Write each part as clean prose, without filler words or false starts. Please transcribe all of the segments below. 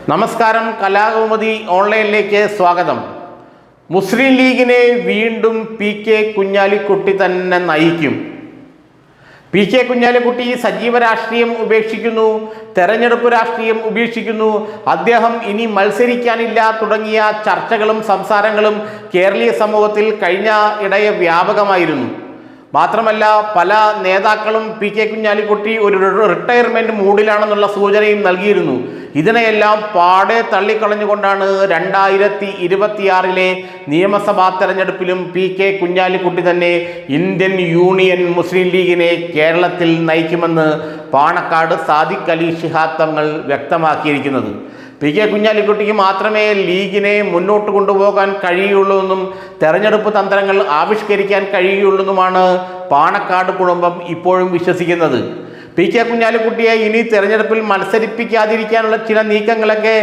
നമസ്കാരം. കലാകൗമുദി ഓൺലൈനിലേക്ക് സ്വാഗതം. മുസ്ലിം ലീഗിനെ വീണ്ടും പി കെ കുഞ്ഞാലിക്കുട്ടി തന്നെ നയിക്കും. പി കെ കുഞ്ഞാലിക്കുട്ടി സജീവ രാഷ്ട്രീയം ഉപേക്ഷിക്കുന്നു, തെരഞ്ഞെടുപ്പ് രാഷ്ട്രീയം ഉപേക്ഷിക്കുന്നു, അദ്ദേഹം ഇനി മത്സരിക്കാനില്ല തുടങ്ങിയ ചർച്ചകളും സംസാരങ്ങളും കേരളീയ സമൂഹത്തിൽ കഴിഞ്ഞ ഇടയെ വ്യാപകമായിരുന്നു. മാത്രമല്ല, പല നേതാക്കളും പി കെ കുഞ്ഞാലിക്കുട്ടി ഒരു റിട്ടയർമെൻറ്റ് മൂഡിലാണെന്നുള്ള സൂചനയും നൽകിയിരുന്നു. ഇതിനെയെല്ലാം പാടെ തള്ളിക്കളഞ്ഞുകൊണ്ടാണ് 2026 നിയമസഭാ തെരഞ്ഞെടുപ്പിലും പി കെ കുഞ്ഞാലിക്കുട്ടി തന്നെ ഇന്ത്യൻ യൂണിയൻ മുസ്ലിം ലീഗിനെ കേരളത്തിൽ നയിക്കുമെന്ന് പാണക്കാട് സാദിഖ് അലി ശിഹാബ് തങ്ങൾ വ്യക്തമാക്കിയിരിക്കുന്നത്. പി കെ കുഞ്ഞാലിക്കുട്ടിക്ക് മാത്രമേ ലീഗിനെ മുന്നോട്ട് കൊണ്ടുപോകാൻ കഴിയുള്ളൂ എന്നും തെരഞ്ഞെടുപ്പ് തന്ത്രങ്ങൾ ആവിഷ്കരിക്കാൻ കഴിയുള്ളൂന്നുമാണ് പാണക്കാട് കുടുംബം ഇപ്പോഴും വിശ്വസിക്കുന്നത്. പി കെ കുഞ്ഞാലിക്കുട്ടിയെ ഇനി തെരഞ്ഞെടുപ്പിൽ മത്സരിപ്പിക്കാതിരിക്കാനുള്ള ചില നീക്കങ്ങളൊക്കെ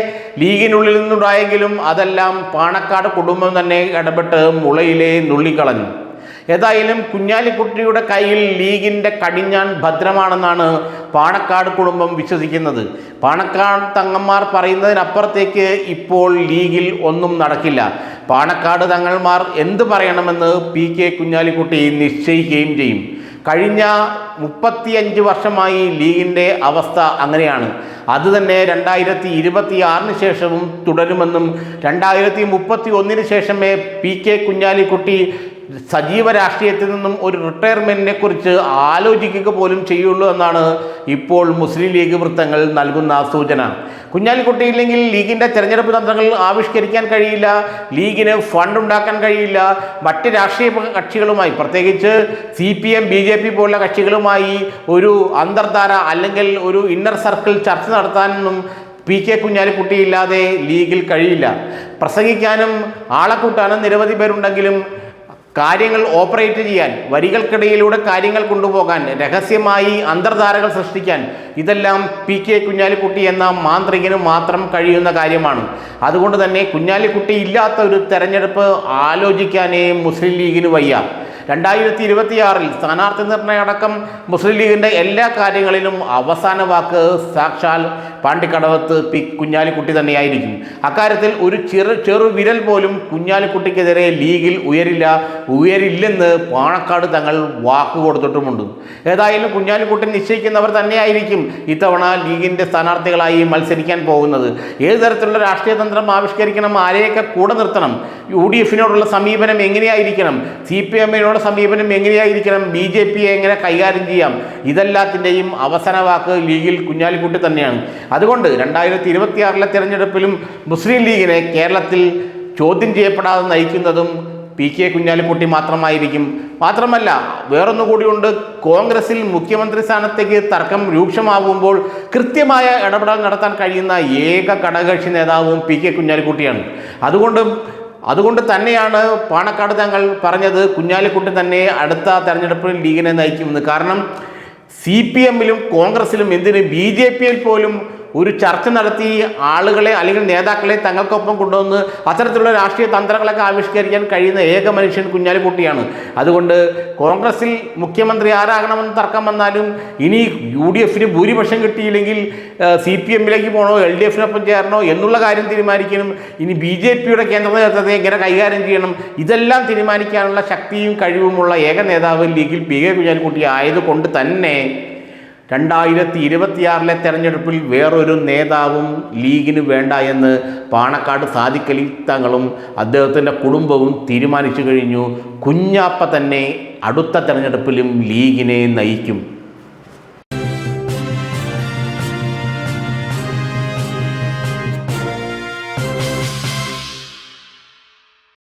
ലീഗിനുള്ളിൽ നിന്നുണ്ടായെങ്കിലും അതെല്ലാം പാണക്കാട് കുടുംബം തന്നെ ഇടപെട്ട് മുളയിലെ നുള്ളിക്കളഞ്ഞു. ഏതായാലും കുഞ്ഞാലിക്കുട്ടിയുടെ കയ്യിൽ ലീഗിൻ്റെ കടിഞ്ഞാൺ ഭദ്രമാണെന്നാണ് പാണക്കാട് കുടുംബം വിശ്വസിക്കുന്നത്. പാണക്കാട് തങ്ങന്മാർ പറയുന്നതിനപ്പുറത്തേക്ക് ഇപ്പോൾ ലീഗിൽ ഒന്നും നടക്കില്ല. പാണക്കാട് തങ്ങന്മാർ എന്ത് പറയണമെന്ന് പി കെ കുഞ്ഞാലിക്കുട്ടി നിശ്ചയിക്കുകയും ചെയ്യും. കഴിഞ്ഞ 35 വർഷമായി ലീഗിൻ്റെ അവസ്ഥ അങ്ങനെയാണ്. അതുതന്നെ 2026 ശേഷവും തുടരുമെന്നും 2031 ശേഷമേ പി കെ കുഞ്ഞാലിക്കുട്ടി സജീവ രാഷ്ട്രീയത്തിൽ നിന്നും ഒരു റിട്ടയർമെൻറ്റിനെ കുറിച്ച് ആലോചിക്കുക പോലും ചെയ്യുള്ളൂ എന്നാണ് ഇപ്പോൾ മുസ്ലിം ലീഗ് വൃത്തങ്ങൾ നൽകുന്ന സൂചന. കുഞ്ഞാലിക്കുട്ടി ഇല്ലെങ്കിൽ ലീഗിൻ്റെ തെരഞ്ഞെടുപ്പ് തന്ത്രങ്ങൾ ആവിഷ്കരിക്കാൻ കഴിയില്ല, ലീഗിന് ഫണ്ട് ഉണ്ടാക്കാൻ കഴിയില്ല. മറ്റ് രാഷ്ട്രീയ കക്ഷികളുമായി, പ്രത്യേകിച്ച് CPM BJP പോലുള്ള കക്ഷികളുമായി ഒരു അന്തർധാര അല്ലെങ്കിൽ ഒരു ഇന്നർ സർക്കിൾ ചർച്ച നടത്താനൊന്നും പി കെ കുഞ്ഞാലിക്കുട്ടി ഇല്ലാതെ ലീഗിൽ കഴിയില്ല. പ്രസംഗിക്കാനും ആളെ കൂട്ടാനും നിരവധി പേരുണ്ടെങ്കിലും കാര്യങ്ങൾ ഓപ്പറേറ്റ് ചെയ്യാൻ, വരികൾക്കിടയിലൂടെ കാര്യങ്ങൾ കൊണ്ടുപോകാൻ, രഹസ്യമായി അന്തർധാരകൾ സൃഷ്ടിക്കാൻ ഇതെല്ലാം പി കെ കുഞ്ഞാലിക്കുട്ടി എന്ന മാന്ത്രികന് മാത്രം കഴിയുന്ന കാര്യമാണ്. അതുകൊണ്ട് തന്നെ കുഞ്ഞാലിക്കുട്ടി ഇല്ലാത്ത ഒരു തെരഞ്ഞെടുപ്പ് ആലോചിക്കാനേ മുസ്ലിം ലീഗിന് വയ്യ. 2026 സ്ഥാനാർത്ഥി നിർണയം അടക്കം മുസ്ലിം ലീഗിൻ്റെ എല്ലാ കാര്യങ്ങളിലും അവസാന വാക്ക് സാക്ഷാൽ പാണ്ടിക്കടവത്ത് പി കുഞ്ഞാലിക്കുട്ടി തന്നെയായിരിക്കും. അക്കാര്യത്തിൽ ഒരു ചെറു വിരൽ പോലും കുഞ്ഞാലിക്കുട്ടിക്കെതിരെ ലീഗിൽ ഉയരില്ലെന്ന് പാണക്കാട് തങ്ങൾ വാക്ക് കൊടുത്തിട്ടുമുണ്ട്. ഏതായാലും കുഞ്ഞാലിക്കുട്ടി നിശ്ചയിക്കുന്നവർ തന്നെയായിരിക്കും ഇത്തവണ ലീഗിൻ്റെ സ്ഥാനാർത്ഥികളായി മത്സരിക്കാൻ പോകുന്നത്. ഏത് തരത്തിലുള്ള രാഷ്ട്രീയ തന്ത്രം ആവിഷ്കരിക്കണം, ആരെയൊക്കെ കൂടെ നിർത്തണം, UDF-നോടുള്ള സമീപനം എങ്ങനെയായിരിക്കണം, CPM-നോട് സമീപനം എങ്ങനെയായിരിക്കണം, BJP-യെ എങ്ങനെ കൈകാര്യം ചെയ്യാം, ഇതെല്ലാത്തിൻ്റെയും അവസാന വാക്ക് ലീഗിൽ കുഞ്ഞാലിക്കുട്ടി തന്നെയാണ്. അതുകൊണ്ട് 2026 തിരഞ്ഞെടുപ്പിലും മുസ്ലിം ലീഗിനെ കേരളത്തിൽ ചോദ്യം ചെയ്യപ്പെടാതെ നയിക്കുന്നതും പി കെ കുഞ്ഞാലിക്കുട്ടി മാത്രമായിരിക്കും. മാത്രമല്ല, വേറൊന്നുകൂടിയുണ്ട്. കോൺഗ്രസിൽ മുഖ്യമന്ത്രി സ്ഥാനത്തേക്ക് തർക്കം രൂക്ഷമാകുമ്പോൾ കൃത്യമായ ഇടപെടൽ നടത്താൻ കഴിയുന്ന ഏക ഘടകകക്ഷി നേതാവും പി കെ കുഞ്ഞാലിക്കുട്ടിയാണ്. അതുകൊണ്ട് തന്നെയാണ് പാണക്കാട് തങ്ങൾ പറഞ്ഞത് കുഞ്ഞാലിക്കുട്ടി തന്നെ അടുത്ത തെരഞ്ഞെടുപ്പിൽ ലീഗിനെ നയിക്കുമെന്ന്. കാരണം CPM-ലും കോൺഗ്രസിലും, എന്തിന് BJP-യിൽ പോലും ഒരു ചർച്ച നടത്തി ആളുകളെ അല്ലെങ്കിൽ നേതാക്കളെ തങ്ങൾക്കൊപ്പം കൊണ്ടുവന്ന് അത്തരത്തിലുള്ള രാഷ്ട്രീയ തന്ത്രങ്ങളൊക്കെ ആവിഷ്കരിക്കാൻ കഴിയുന്ന ഏക മനുഷ്യൻ കുഞ്ഞാലിക്കുട്ടിയാണ്. അതുകൊണ്ട് കോൺഗ്രസിൽ മുഖ്യമന്ത്രി ആരാകണമെന്ന് തർക്കം വന്നാലും ഇനി UDF-ന് ഭൂരിപക്ഷം കിട്ടിയില്ലെങ്കിൽ CPM-ലേക്ക് പോകണോ, LDF-നൊപ്പം ചേരണോ എന്നുള്ള കാര്യം തീരുമാനിക്കണം. ഇനി BJP-യുടെ കേന്ദ്ര നേതൃത്വത്തെ എങ്ങനെ കൈകാര്യം ചെയ്യണം, ഇതെല്ലാം തീരുമാനിക്കാനുള്ള ശക്തിയും കഴിവുമുള്ള ഏക നേതാവ് ലീഗിൽ പി കെ കുഞ്ഞാലിക്കുട്ടി ആയതുകൊണ്ട് തന്നെ 2026 തെരഞ്ഞെടുപ്പിൽ വേറൊരു നേതാവും ലീഗിന് വേണ്ട എന്ന് പാണക്കാട് സാദിഖ് അലി തങ്ങളും അദ്ദേഹത്തിൻ്റെ കുടുംബവും തീരുമാനിച്ചു കഴിഞ്ഞു. കുഞ്ഞാപ്പ തന്നെ അടുത്ത തെരഞ്ഞെടുപ്പിലും ലീഗിനെ നയിക്കും.